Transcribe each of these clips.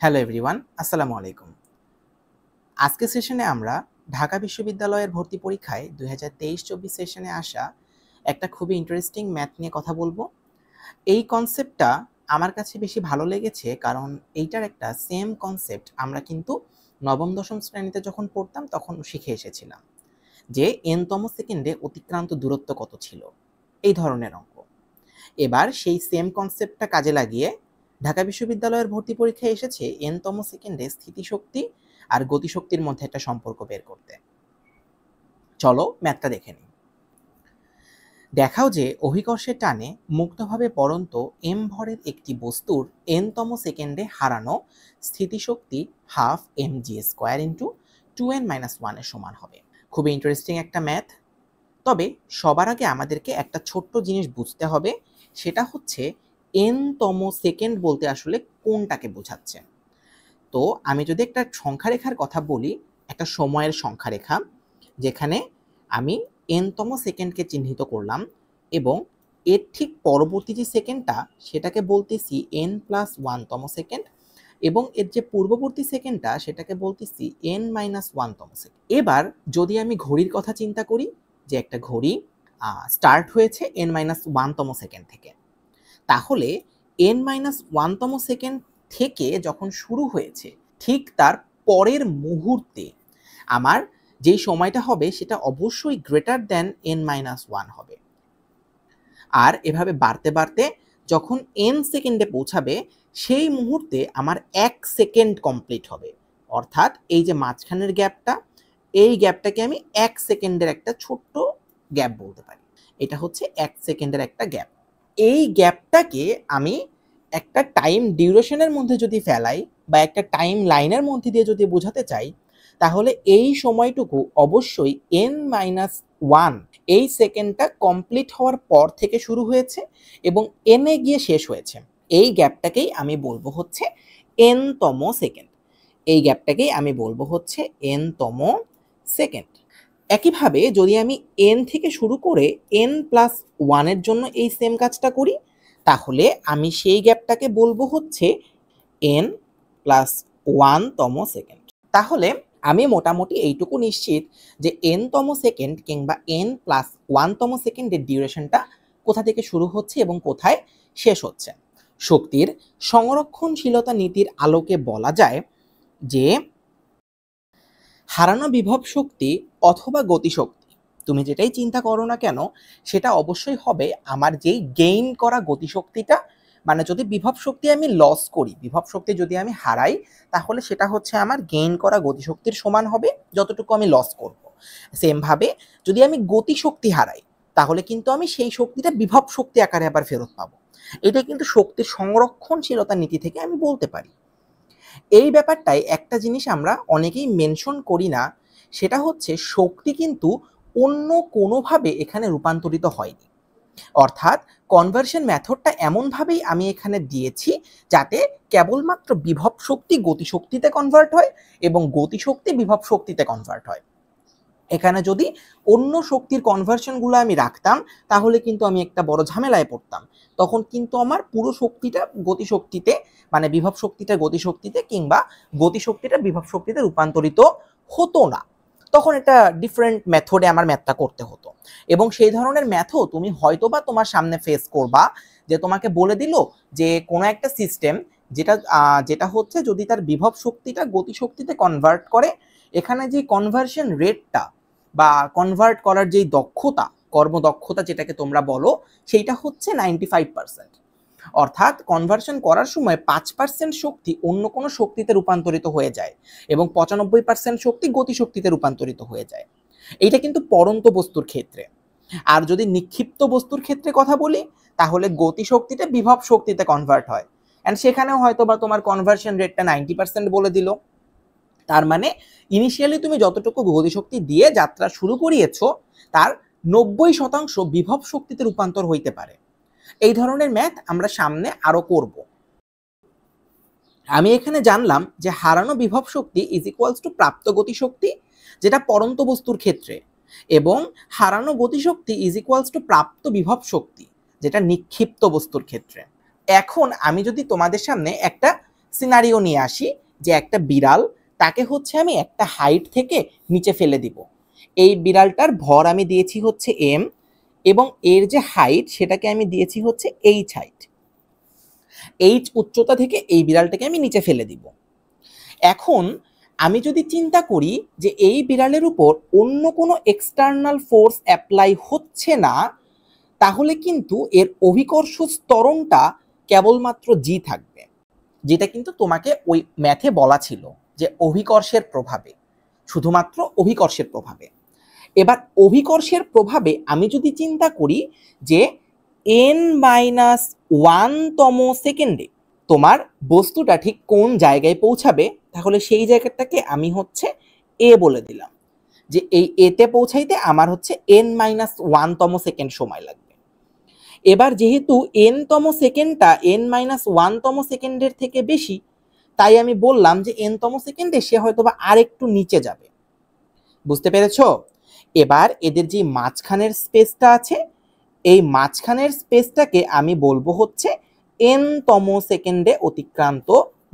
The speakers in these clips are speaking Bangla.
হ্যালো এভরিওয়ান, আসসালামু আলাইকুম। আজকের সেশনে আমরা ঢাকা বিশ্ববিদ্যালয়ের ভর্তি পরীক্ষায় 2023-24 সেশনে আসা একটা খুবই ইন্টারেস্টিং ম্যাথ নিয়ে কথা বলবো। এই কনসেপ্টটা আমার কাছে বেশি ভালো লেগেছে কারণ এইটার একটা সেম কনসেপ্ট আমরা কিন্তু নবম দশম শ্রেণীতে যখন পড়তাম তখন শিখে এসেছিলাম, যে এনতম সেকেন্ডে অতিক্রান্ত দূরত্ব কত ছিল, এই ধরনের অঙ্ক। এবার সেই সেম কনসেপ্টটা কাজে লাগিয়ে ঢাকা বিশ্ববিদ্যালয়ের ভর্তি পরীক্ষায় এসেছে এনতম সেকেন্ডে স্থিতিশক্তি আর গতিশক্তির মধ্যে একটা সম্পর্ক বের করতে। চলো ম্যাথটা দেখে নিই। দেখাও যে অভিকর্ষের টানে মুক্তভাবে পড়ন্ত এম ভরের একটি বস্তুর এনতম সেকেন্ডে হারানো স্থিতিশক্তি হাফ mg² ইন্টু 2n-1 এর সমান হবে। খুবই ইন্টারেস্টিং একটা ম্যাথ। তবে সবার আগে আমাদেরকে একটা ছোট্ট জিনিস বুঝতে হবে, সেটা হচ্ছে এনতম সেকেন্ড বলতে আসলে কোনটাকে বোঝাচ্ছে। তো আমি যদি একটা সংখ্যারেখার কথা বলি, একটা সময়ের সংখ্যারেখা যেখানে আমি এনতম সেকেন্ডকে চিহ্নিত করলাম এবং এর ঠিক পরবর্তী যে সেকেন্ডটা সেটাকে বলতেছি n+1তম সেকেন্ড এবং এর যে পূর্ববর্তী সেকেন্ডটা সেটাকে বলতেছি n-1তম সেকেন্ড। এবার যদি আমি ঘড়ির কথা চিন্তা করি, যে একটা ঘড়ি স্টার্ট হয়েছে n-1তম সেকেন্ড থেকে, তাহলে n-1তম সেকেন্ড থেকে যখন শুরু হয়েছে ঠিক তার পরের মুহূর্তে আমার যেই সময়টা হবে সেটা অবশ্যই গ্রেটার দ্যান n-1 হবে। আর এভাবে বাড়তে বাড়তে যখন n সেকেন্ডে পৌঁছাবে সেই মুহূর্তে আমার 1 সেকেন্ড কমপ্লিট হবে। অর্থাৎ এই যে মাঝখানের গ্যাপটা, এই গ্যাপটাকে আমি 1 সেকেন্ডের একটা ছোট্ট গ্যাপ বলতে পারি। এটা হচ্ছে 1 সেকেন্ডের একটা গ্যাপ। এই গ্যাপটাকে আমি একটা টাইম ডিউরেশনের মধ্যে যদি ফেলাই বা একটা টাইম লাইনের মধ্যে দিয়ে যদি বোঝাতে চাই, তাহলে এই সময়টুকু অবশ্যই n-1 এই সেকেন্ডটা কমপ্লিট হওয়ার পর থেকে শুরু হয়েছে এবং এনে গিয়ে শেষ হয়েছে। এই গ্যাপটাকেই আমি বলবো হচ্ছে nতম সেকেন্ড। এই গ্যাপটাকেই আমি বলবো হচ্ছে nতম সেকেন্ড। একইভাবে যদি আমি n থেকে শুরু করে n+1 এর জন্য এই সেম কাজটা করি, তাহলে আমি সেই গ্যাপটাকে বলবো হচ্ছে n+1তম সেকেন্ড। তাহলে আমি মোটামুটি এইটুকু নিশ্চিত যে nতম সেকেন্ড কিংবা n+1তম সেকেন্ডের ডিউরেশনটা কোথা থেকে শুরু হচ্ছে এবং কোথায় শেষ হচ্ছে। শক্তির সংরক্ষণশীলতা নীতির আলোকে বলা যায় যে হারানো বিভব শক্তি অথবা গতিশক্তি, তুমি যেটাই চিন্তা করো না কেন, সেটা অবশ্যই হবে আমার যেই গেইন করা গতিশক্তিটা। মানে যদি বিভব শক্তি আমি লস করি, বিভব শক্তি যদি আমি হারাই, তাহলে সেটা হচ্ছে আমার গেইন করা গতিশক্তির সমান হবে যতটুকু আমি লস করব। সেমভাবে যদি আমি গতিশক্তি হারাই, তাহলে কিন্তু আমি সেই শক্তিটা বিভব শক্তি আকারে আবার ফেরত পাবো। এটা কিন্তু শক্তির সংরক্ষণশীলতা নীতি থেকে আমি বলতে পারি। এই ব্যাপারটাই একটা জিনিস আমরা অনেকেই মেনশন করি না, সেটা হচ্ছে শক্তি কিন্তু অন্য কোনোভাবে এখানে রূপান্তরিত হয়নি। অর্থাৎ কনভার্সন মেথডটা এমনভাবেই আমি এখানে দিয়েছি যাতে কেবলমাত্র বিভব শক্তি গতিশক্তিতে কনভার্ট হয় এবং গতিশক্তি বিভব শক্তিতে কনভার্ট হয়। এখানে যদি অন্য শক্তির কনভার্সনগুলো আমি রাখতাম, তাহলে কিন্তু আমি একটা বড় ঝামেলায় পড়তাম। তখন কিন্তু আমার পুরো শক্তিটা গতিশক্তিতে, মানে বিভব শক্তিটা গতিশক্তিতে কিংবা গতিশক্তিটা বিভব শক্তিতে রূপান্তরিত হতো না। তখন এটা ডিফারেন্ট মেথডে আমার ম্যাথটা করতে হতো। এবং সেই ধরনের ম্যাথও তুমি হয়তোবা তোমার সামনে ফেস করবা, যে তোমাকে বলে দিল যে কোনো একটা সিস্টেম যেটা হচ্ছে যদি তার বিভব শক্তিটা গতিশক্তিতে কনভার্ট করে, এখানে যে কনভার্সন রেটটা বা কনভার্ট করার যেই দক্ষতা, কর্মদক্ষতা যেটাকে তোমরা বলো, সেইটা হচ্ছে 95%। অর্থাৎ কনভার্সন করার সময় 5% শক্তি অন্য কোনো শক্তিতে রূপান্তরিত হয়ে যায় এবং 95% শক্তি গতিশক্তিতে রূপান্তরিত হয়ে যায়। এইটা কিন্তু পড়ন্ত বস্তুর ক্ষেত্রে। আর যদি নিক্ষিপ্ত বস্তুর ক্ষেত্রে কথা বলি, তাহলে গতিশক্তিটা বিভব শক্তিতে কনভার্ট হয়, অ্যান্ড সেখানেও হয়তো বা তোমার কনভার্সন রেটটা 90% বলে দিল। তার মানে ইনিশিয়ালি তুমি যতটুকু গতিশক্তি দিয়ে যাত্রা শুরু করিয়েছো, তার 90% বিভব শক্তিতে রূপান্তর হইতে পারে। এই ধরনের ম্যাথ আমরা সামনে আরো করব। আমি এখানে জানলাম যে হারানো বিভব শক্তি ইজ ইকুয়ালস টু প্রাপ্ত গতিশক্তি, যেটা পড়ন্ত বস্তুর ক্ষেত্রে, এবং হারানো গতিশক্তি ইজ ইকুয়ালস টু প্রাপ্ত বিভব শক্তি, যেটা নিক্ষিপ্ত বস্তুর ক্ষেত্রে। এখন আমি যদি তোমাদের সামনে একটা সিনারিও নিয়ে আসি যে একটা বিড়াল, তাকে হচ্ছে আমি একটা হাইট থেকে নিচে ফেলে দিব। এই বিড়ালটার ভর আমি দিয়েছি হচ্ছে m, এবং এর যে হাইট সেটাকে আমি দিয়েছি হচ্ছে h হাইট। h উচ্চতা থেকে এই বিড়ালটাকে আমি নিচে ফেলে দিব। এখন আমি যদি চিন্তা করি যে এই বিড়ালের উপর অন্য কোনো এক্সটার্নাল ফোর্স অ্যাপ্লাই হচ্ছে না, তাহলে কিন্তু এর অভিকর্ষ ত্বরণটা কেবলমাত্র জি থাকবে, যেটা কিন্তু তোমাকে ওই ম্যাথে বলা ছিল যে অভিকর্ষের প্রভাবে, শুধুমাত্র অভিকর্ষের প্রভাবে। এবার অভিকর্ষের প্রভাবে আমি যদি চিন্তা করি যে n-1তম সেকেন্ডে তোমার বস্তুটা ঠিক কোন জায়গায় পৌঁছাবে, তাহলে সেই জায়গাটাকে আমি হচ্ছে এ বলে দিলাম, যে এই এতে পৌঁছাইতে আমার হচ্ছে n-1তম সেকেন্ড সময় লাগবে। এবার যেহেতু n-তম সেকেন্ডটা n-1তম সেকেন্ডের থেকে বেশি, তাই আমি বললাম যে n-তম সেকেন্ডে সে হয়তোবা আরেকটু নিচে যাবে। বুঝতে পেরেছো? এবার এদের যে মাঝখানের স্পেসটা আছে, এই মাঝখানের স্পেসটাকে আমি বলবো হচ্ছে n-তম সেকেন্ডে অতিক্রান্ত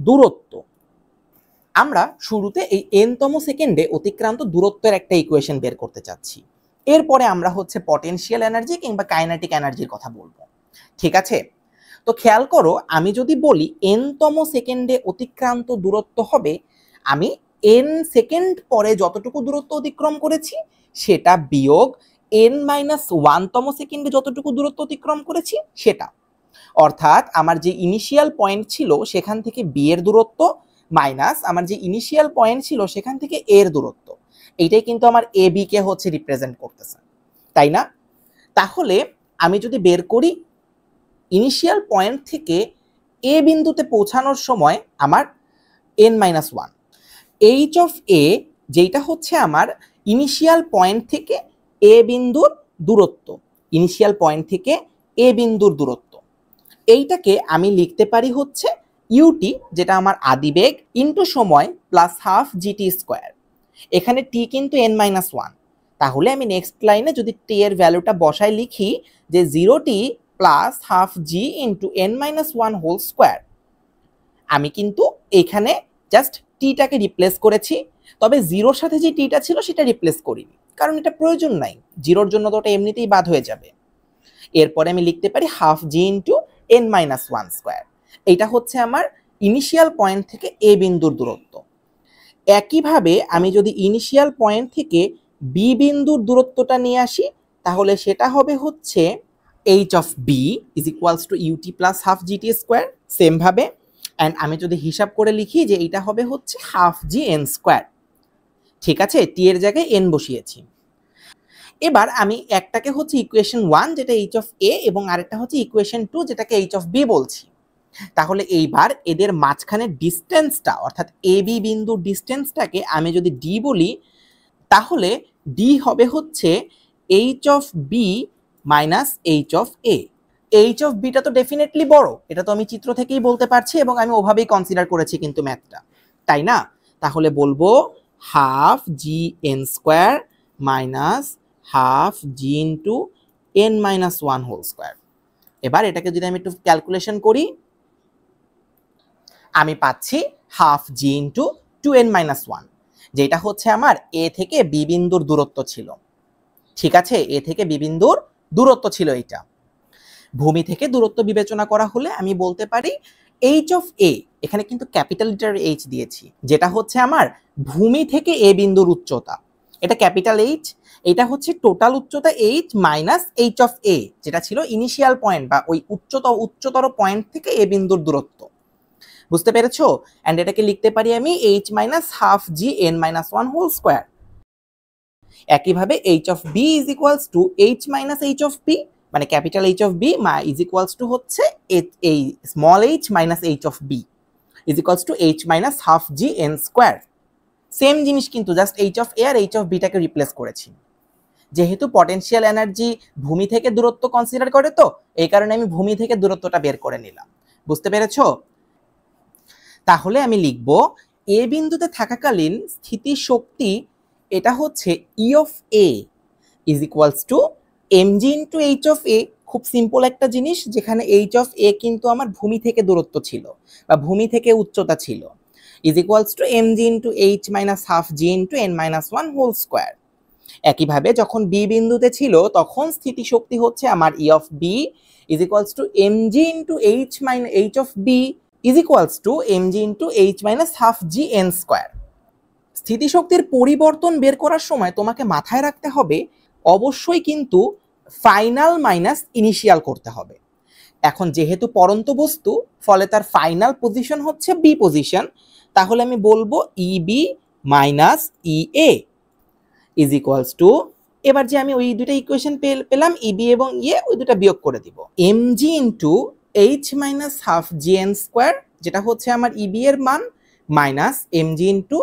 দূরত্ব। আমরা শুরুতে এই n-তম সেকেন্ডে অতিক্রান্ত দূরত্বের একটা ইকুয়েশন বের করতে চাচ্ছি। এরপরে আমরা হচ্ছে পটেনশিয়াল এনার্জি কিংবা কাইনেটিক এনার্জির কথা বলবো। ঠিক আছে? তো খেয়াল করো, আমি যদি বলি n-তম সেকেন্ডে অতিক্রান্ত দূরত্ব হবে, আমি n সেকেন্ড পরে যতটুকু দূরত্ব অতিক্রম করেছি সেটা বিয়োগ n-1তম সেকেন্ডে যতটুকু দূরত্ব অতিক্রম করেছি সেটা। অর্থাৎ আমার যে ইনিশিয়াল পয়েন্ট ছিল সেখান থেকে বি এর দূরত্ব মাইনাস আমার যে ইনিশিয়াল পয়েন্ট ছিল সেখান থেকে এর দূরত্ব, এইটাই কিন্তু আমার এ বি কে হচ্ছে রিপ্রেজেন্ট করতেছে, তাই না? তাহলে আমি যদি বের করি ইনিশিয়াল পয়েন্ট থেকে এ বিন্দুতে পৌঁছানোর সময় আমার n-1, এইচ অফ এ যেটা হচ্ছে আমার ইনিশিয়াল পয়েন্ট থেকে এ বিন্দুর দূরত্ব, ইনিশিয়াল পয়েন্ট থেকে এ বিন্দুর দূরত্ব, এইটাকে আমি লিখতে পারি হচ্ছে ইউটি, যেটা আমার আদিবেগ, ইন্টু সময় প্লাস হাফ জিটি স্কোয়ার। এখানে টি কিন্তু n-1, তাহলে আমি নেক্সট লাইনে যদি টি এর ভ্যালুটা বসাই লিখি যে 0t plus half g into n-1 whole square. আমি কিন্তু এখানে জাস্ট টিটাকে রিপ্লেস করেছি, তবে জিরোর সাথে যে টিটা ছিল সেটা রিপ্লেস করিনি, কারণ এটা প্রয়োজন নাই, জিরোর জন্য তো ওটা এমনিতেই বাদ হয়ে যাবে। এরপরে আমি লিখতে পারি half g into n-1 square. এটা হচ্ছে আমার ইনিশিয়াল পয়েন্ট থেকে এ বিন্দুর দূরত্ব। একইভাবে আমি যদি ইনিশিয়াল পয়েন্ট থেকে বি বিন্দুর দূরত্বটা নিয়ে আসি, তাহলে সেটা হবে হচ্ছে H of B is equals to UT plus half GT square. Same ভাবে অ্যান্ড আমি যদি হিসাব করে লিখি যে এটা হবে হচ্ছে হাফ জি এন স্কোয়ার। ঠিক আছে, টি এর জায়গায় এন বসিয়েছি। এবার আমি একটাকে হচ্ছে ইকুয়েশন 1 যেটা এইচ অফ এ, এবং আরেকটা হচ্ছে ইকুয়েশন 2 যেটাকে এইচ অফ বি বলছি। তাহলে এইবার এদের মাঝখানের ডিস্টেন্সটা, অর্থাৎ এ বি বিন্দুর ডিস্টেন্সটাকে আমি যদি ডি বলি, তাহলে ডি হবে হচ্ছে H of B minus H of A. H of beta তো ডেফিনেটলি বড়, এটা তো আমি চিত্র থেকেই বলতে পারছি, এবং আমি ওভাবেই কনসিডার করেছি কিন্তু ম্যাথটা, তাই না? তাহলে বলবো half G N square minus half g into n-1 whole square. এবার এটাকে যদি আমি একটু ক্যালকুলেশন করি, আমি পাচ্ছি হাফ জি ইন্টু 2n-1, যেটা হচ্ছে আমার এ থেকে বি বিন্দুর দূরত্ব ছিল। ঠিক আছে, এ থেকে বি বিন্দুর দূরত্ব ছিল এইটা। ভূমি থেকে দূরত্ব বিবেচনা করা হলে আমি বলতে পারি এইচ অফ এ, এখানে কিন্তু ক্যাপিটাল লিটার এইচ দিয়েছি, যেটা হচ্ছে আমার ভূমি থেকে এ বিন্দুর উচ্চতা, এটা ক্যাপিটাল এইচ। এটা হচ্ছে টোটাল উচ্চতা এইচ মাইনাস এইচ অফ এ, যেটা ছিল ইনিশিয়াল পয়েন্ট বা ওই উচ্চতর পয়েন্ট থেকে এ বিন্দুর দূরত্ব। বুঝতে পেরেছো? এন্ড এটাকে লিখতে পারি আমি h minus half g n-1 whole square. একইভাবে h of B is equals to h minus H of b, মানে capital h of B is equals to হচ্ছে এই small h minus H of B is equals to h minus half G N square. Same জিনিস কিন্তু জাস্ট এইচ অফ এ আর এইচ অফ বিটাকে রিপ্লেস করেছি। যেহেতু পটেনশিয়াল এনার্জি ভূমি থেকে দূরত্ব কনসিডার করে, তো এই কারণে আমি ভূমি থেকে দূরত্বটা বের করে নিলাম। বুঝতে পেরেছো? তাহলে আমি লিখব এ বিন্দুতে থাকাকালীন স্থিতি শক্তি, এটা হচ্ছে e of a is equals to mg into h of a খুব সিম্পল একটা জিনিস, যেখানে এইচ অফ এ কিন্তু আমার ভূমি থেকে দূরত্ব ছিল বা ভূমি থেকে উচ্চতা ছিল, is equals to M G into H minus half g into N minus one whole square. একইভাবে যখন বি বিন্দুতে ছিল তখন স্থিতিশক্তি হচ্ছে আমার e of B is equals to M G into H minus H of B is equals to M G into H minus half G N square. স্থিতিশক্তির পরিবর্তন বের করার সময় তোমাকে মাথায় রাখতে হবে অবশ্যই কিন্তু ফাইনাল মাইনাস ইনিশিয়াল করতে হবে। এখন যেহেতু পরন্ত বস্তু, ফলে তার ফাইনাল পজিশন হচ্ছে বি পজিশন, তাহলে আমি বলবো E B minus E A is equals to, এবার যে আমি ওই দুটো ইকুয়েশন পেলাম ই বি এবং ইয়ে, ওই দুটো বিয়োগ করে দিব, এম জি into H minus half G N square, যেটা হচ্ছে আমার ই বি এর মান, মাইনাস এম জি ইন্টু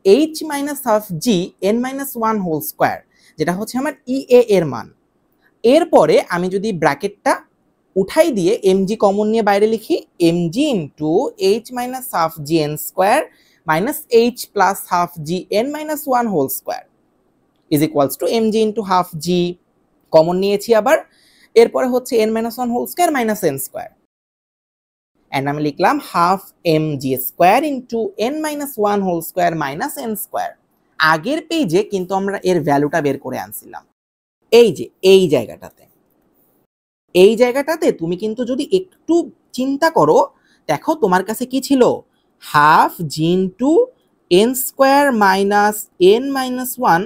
এইচ মাইনাস হাফ জি N minus one whole square, যেটা হচ্ছে আমার ই এ এর মান। এরপরে আমি যদি ব্র্যাকেটটা উঠাই দিয়ে এম জি কমন নিয়ে বাইরে লিখি, M G into H minus half G N square minus H plus half G N minus one whole square is equals to M G into half G common নিয়েছি আবার, এরপরে হচ্ছে N minus one whole square minus N square, and আমি লিখলাম হাফ এম জি square into N minus one whole square minus N square. আগের পেজে কিন্তু আমরা এর ভ্যালুটা বের করে আনছিলাম, এই যে এই জায়গাটাতে তুমি কিন্তু যদি একটু চিন্তা করো, দেখো তোমার কাছে কি ছিল, half g into n square minus N minus one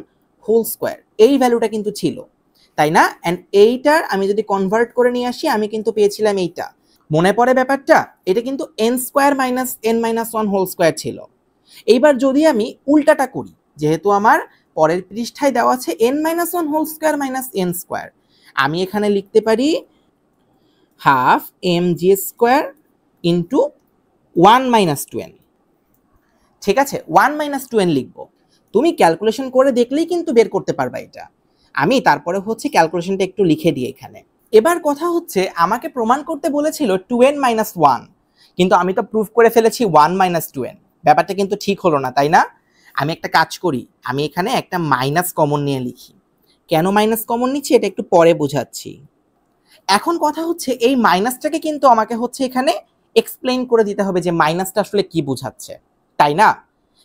whole square, এই ভ্যালুটা কিন্তু ছিল, তাই না? অ্যান্ড এইটার আমি যদি কনভার্ট করে নিয়ে আসি, আমি কিন্তু পেয়েছিলাম এইটা, মনে পড়ে ব্যাপারটা? এটা কিন্তু N square minus N minus one whole square ছিল। এইবার যদি আমি উল্টাটা করি, যেহেতু আমার পরের পৃষ্ঠায় দেওয়া আছে N minus one whole square minus N square, আমি এখানে লিখতে পারি হাফ এম জি square into one minus two N. ঠিক আছে, ওয়ান মাইনাস টু এন লিখবো, তুমি ক্যালকুলেশন করে দেখলেই কিন্তু বের করতে পারবা এটা। আমি তারপরে হচ্ছে ক্যালকুলেশনটা একটু লিখে দিই এখানে। এবার কথা হচ্ছে, আমাকে প্রমাণ করতে বলেছিল টু এন মাইনাস ওয়ান, কিন্তু আমি তো প্রুফ করে ফেলেছি ওয়ান মাইনাস টু এন, ব্যাপারটা কিন্তু ঠিক হলো না, তাই না? আমি একটা কাজ করি, আমি এখানে একটা মাইনাস কমন নিয়ে লিখি। কেন মাইনাস কমন নিচ্ছি এটা একটু পরে বোঝাচ্ছি। এখন কথা হচ্ছে, এই মাইনাসটাকে কিন্তু আমাকে হচ্ছে এখানে এক্সপ্লেইন করে দিতে হবে যে মাইনাসটা আসলে কি বোঝাচ্ছে, তাই না?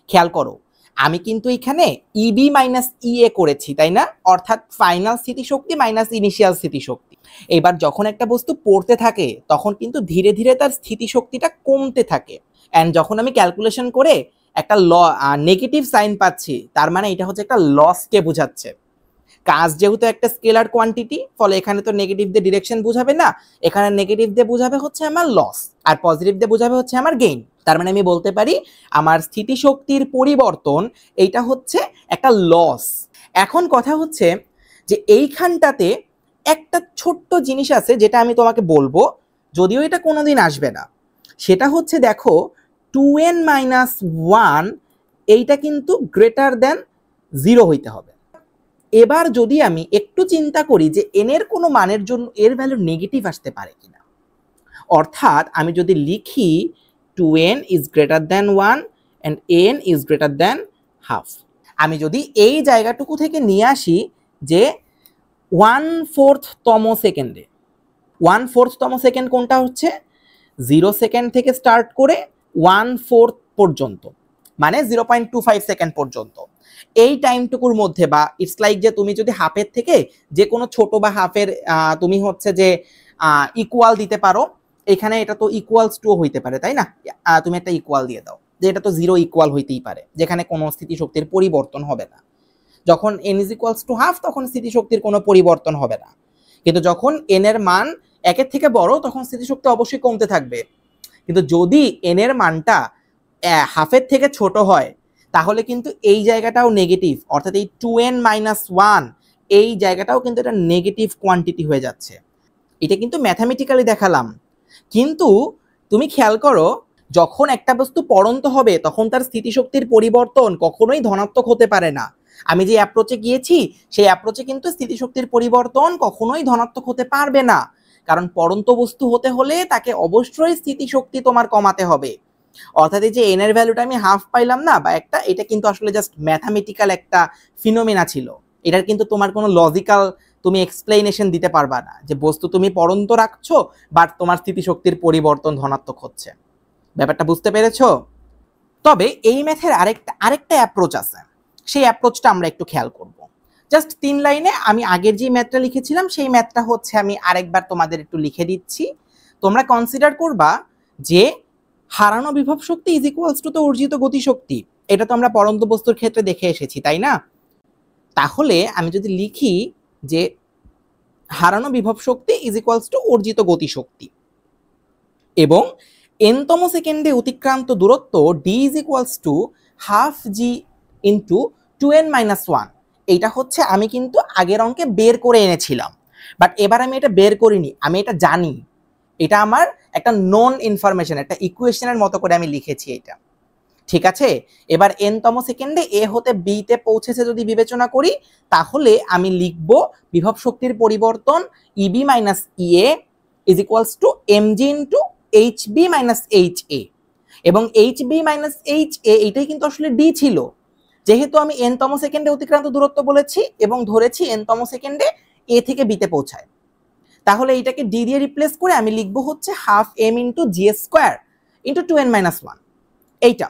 খেয়াল করো, আমি কিন্তু এখানে ইবি মাইনাস ইএ করেছি, তাই না? অর্থাৎ ফাইনাল স্থিতিশক্তি মাইনাস ইনিশিয়াল স্থিতিশক্তি। এবার যখন একটা বস্তু পড়তে থাকে তখন কিন্তু ধীরে ধীরে তার স্থিতিশক্তিটা কমতে থাকে, অ্যান্ড যখন আমি ক্যালকুলেশন করে একটা নেগেটিভ সাইন পাচ্ছি, তার মানে এটা হচ্ছে একটা লসকে বোঝাচ্ছে। কাজ যেহেতু একটা স্কেলার কোয়ান্টিটি, ফলে এখানে তো নেগেটিভ দিয়ে ডিরেকশন বোঝাবে না, এখানে নেগেটিভ দিয়ে বোঝাবে হচ্ছে আমার লস, আর পজিটিভ দিয়ে বোঝাবে হচ্ছে আমার গেইন। তার মানে আমি বলতে পারি আমার স্থিতিশক্তির পরিবর্তন এইটা হচ্ছে একটা লস। এখন কথা হচ্ছে যে এইখানটাতে একটা ছোট্ট জিনিস আছে যেটা আমি তোমাকে বলবো, যদিও এটা কোনোদিন আসবে না, সেটা হচ্ছে দেখো টু এন মাইনাস ওয়ান এইটা কিন্তু গ্রেটার দেন জিরো হইতে হবে। এবার যদি আমি একটু চিন্তা করি যে এন এর কোনো মানের জন্য এর ভ্যালু নেগেটিভ আসতে পারে কিনা, অর্থাৎ আমি যদি লিখি two N is greater than one and N is greater than half, আমি যদি এই জায়গাটুকু থেকে নিয়ে আসি যে 1/4তম সেকেন্ডে, 1/4তম সেকেন্ড কোনটা হচ্ছে, 0 সেকেন্ড থেকে স্টার্ট করে 1/4 পর্যন্ত, মানে 0.25 সেকেন্ড পর্যন্ত, এই টাইমটুকুর মধ্যে, বা ইটস লাইক যে তুমি যদি হাফের থেকে যে কোনো ছোট বা হাফের তুমি হচ্ছে যে ইকুয়াল দিতে পারো, এখানে এটা তো ইকুয়ালস টু হইতে পারে, তাই না? তুমি একটা ইকুয়াল দিয়ে দাও যে এটা তো জিরো ইকুয়াল হইতেই পারে, যেখানে কোনো স্থিতিশক্তির পরিবর্তন হবে না। যখন n is equals to half তখন স্থিতিশক্তির কোনো পরিবর্তন হবে না, কিন্তু যখন n এর মান একের থেকে বড় তখন স্থিতিশক্তি অবশ্যই কমতে থাকবে। কিন্তু যদি n এর মানটা হাফের থেকে ছোট হয় তাহলে কিন্তু এই জায়গাটাও নেগেটিভ, অর্থাৎ এই 2n মাইনাস ওয়ান এই জায়গাটাও কিন্তু এটা নেগেটিভ কোয়ান্টিটি হয়ে যাচ্ছে। এটা কিন্তু ম্যাথামেটিক্যালি দেখালাম, কিন্তু তুমি খেয়াল করো যখন একটা বস্তু পড়ন্ত হবে তখন তার স্থিতিশক্তির পরিবর্তন কখনোই ধনাত্মক হতে পারে না। আমি যে অ্যাপ্রোচে গিয়েছি সেই অ্যাপ্রোচে কিন্তু স্থিতিশক্তির পরিবর্তন কখনোই ধনাত্মক হতে পারবে না, কারণ পড়ন্ত বস্তু হতে হলে তাকে অবশ্যই স্থিতিশক্তি তোমার কমাতে হবে। অর্থাৎ এই যে এন এর ভ্যালুটা আমি হাফ পাইলাম না বা একটা, এটা কিন্তু আসলে জাস্ট ম্যাথামেটিক্যাল একটা ফিনোমেনা ছিল, এটার কিন্তু তোমার কোনো লজিক্যাল তুমি এক্সপ্লেনেশন দিতে পারবা না যে বস্তু তুমি পড়ন্ত রাখছো বাট তোমার স্থিতিশক্তির পরিবর্তন ধনাত্মক হচ্ছে। ব্যাপারটা বুঝতে পেরেছো? তবে এই ম্যাথের আরেকটা অ্যাপ্রোচ আছে, সেই অ্যাপ্রোচটা আমরা একটু খেয়াল করব। জাস্ট 3 লাইনে আমি আগের যে ম্যাথটা লিখেছিলাম সেই ম্যাথটা হচ্ছে আমি আরেকবার তোমাদের একটু লিখে দিচ্ছি। তোমরা কনসিডার করবা যে হারানো বিভব শক্তি ইজ ইকুয়ালস টু তো অর্জিত গতিশক্তি। এটা তো আমরা পরন্ত বস্তুর ক্ষেত্রে দেখে এসেছি, তাই না? তাহলে আমি যদি লিখি যে হারানো বিভব শক্তি ইজ ইকুয়ালস টু অর্জিত গতিশক্তি এবং nতম সেকেন্ডে অতিক্রান্ত দূরত্ব d is equals to half g into 2n-1। এইটা হচ্ছে আমি কিন্তু আগের অঙ্কে বের করে এনেছিলাম, বাট এবার আমি এটা বের করিনি, আমি এটা জানি। এটা আমার একটা নন ইনফরমেশন, একটা ইকুয়েশনের মতো করে আমি লিখেছি এটা। ঠিক আছে, এবার nতম সেকেন্ডে এ হতে বি তে পৌঁছেছে যদি বিবেচনা করি, তাহলে আমি লিখব বিভব শক্তির পরিবর্তন e b minus e a is equals to mg into h b minus h a, এবং এইচবি মাইনাস এইচএ এইটাই কিন্তু আসলে ডি ছিল, যেহেতু আমি nতম সেকেন্ডে অতিক্রান্ত দূরত্ব বলেছি এবং ধরেছি nতম সেকেন্ডে এ থেকে বিতে পৌঁছায়। তাহলে এইটাকে ডি দিয়ে রিপ্লেস করে আমি লিখবো হচ্ছে হাফ এম ইন্টু জি স্কোয়ার ইন্টু 2n-1 এইটা।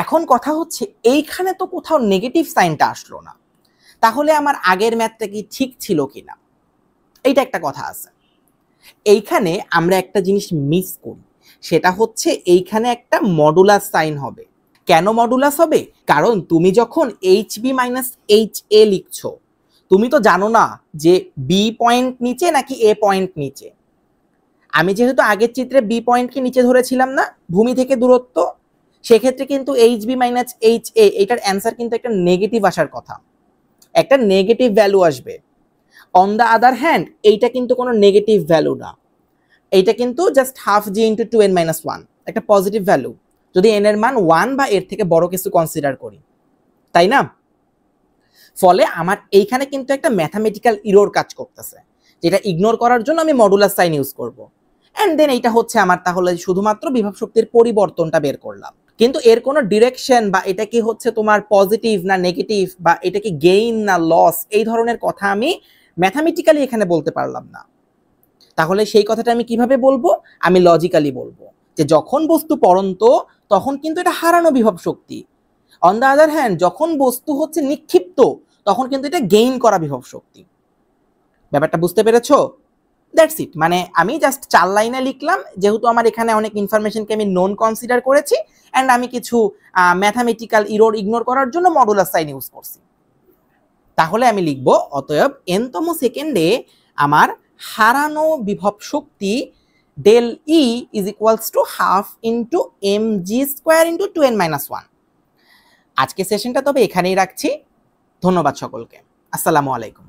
এখন কথা হচ্ছে এইখানে তো কোথাও নেগেটিভ সাইনটা আসলো না, তাহলে আমার আগের ম্যাথটা কি ঠিক ছিল কিনা, এইটা একটা কথা আছে। এইখানে আমরা একটা জিনিস মিস করি, সেটা হচ্ছে এইখানে একটা মডুলাস সাইন হবে। কেন মডুলাস হবে? কারণ তুমি যখন এইচবি মাইনাস এইচএ লিখছো, তুমি তো জানো না যে বি পয়েন্ট নিচে নাকি এ পয়েন্ট নিচে। আমি যেহেতু আগের চিত্রে বি পয়েন্টকে নিচে ধরেছিলাম না ভূমি থেকে দূরত্ব, সেক্ষেত্রে কিন্তু এইচবি মাইনাস এইচএ এটার অ্যান্সার কিন্তু একটা নেগেটিভ আসার কথা, একটা নেগেটিভ ভ্যালু আসবে। অন দ্য আদার হ্যান্ড এইটা কিন্তু কোনো নেগেটিভ ভ্যালু না, এইটা কিন্তু just half g into 2n-1, একটা পজিটিভ ভ্যালু যদি এন এর মান 1 বা এর থেকে বড় কিছু কনসিডার করি, তাই না? ফলে আমার এইখানে কিন্তু একটা ম্যাথামেটিক্যাল ইরর কাজ করতেছে, যেটা ইগনোর করার জন্য আমি মডুলাস সাইন ইউজ করব। অ্যান্ড দেন এইটা হচ্ছে আমার তাহলে শুধুমাত্র বিভব শক্তির পরিবর্তনটা বের করলাম, কিন্তু এর কোনো ডিরেকশন বা এটা কি হচ্ছে তোমার পজিটিভ না নেগেটিভ বা এটা কি গেইন না লস, এই ধরনের কথা আমি ম্যাথামেটিক্যালি এখানে বলতে পারলাম না। তাহলে সেই কথাটা আমি কিভাবে বলবো? আমি লজিক্যালি বলবো যে যখন বস্তু পড়ন্ত তখন কিন্তু এটা হারানো বিভব শক্তি, অন দ্য আদার হ্যান্ড যখন বস্তু হচ্ছে নিক্ষিপ্ত তখন কিন্তু এটা গেইন করা বিভব শক্তি। ব্যাপারটা বুঝতে পেরেছো? That's it. মানে আমি জাস্ট 4 লাইনে লিখলাম, যেহেতু আমার এখানে অনেক ইনফরমেশনকে আমি নন কনসিডার করেছি অ্যান্ড আমি কিছু ম্যাথামেটিক্যাল ইরর ইগনোর করার জন্য মডুলাস সাইন ইউজ করছি। তাহলে আমি লিখব অতএব nতম সেকেন্ডে আমার হারানো বিভব শক্তি del e is equals to half into m G square into 2n-1। আজকে সেশনটা তবে এখানেই রাখছি। ধন্যবাদ সকলকে। আসসালামু আলাইকুম।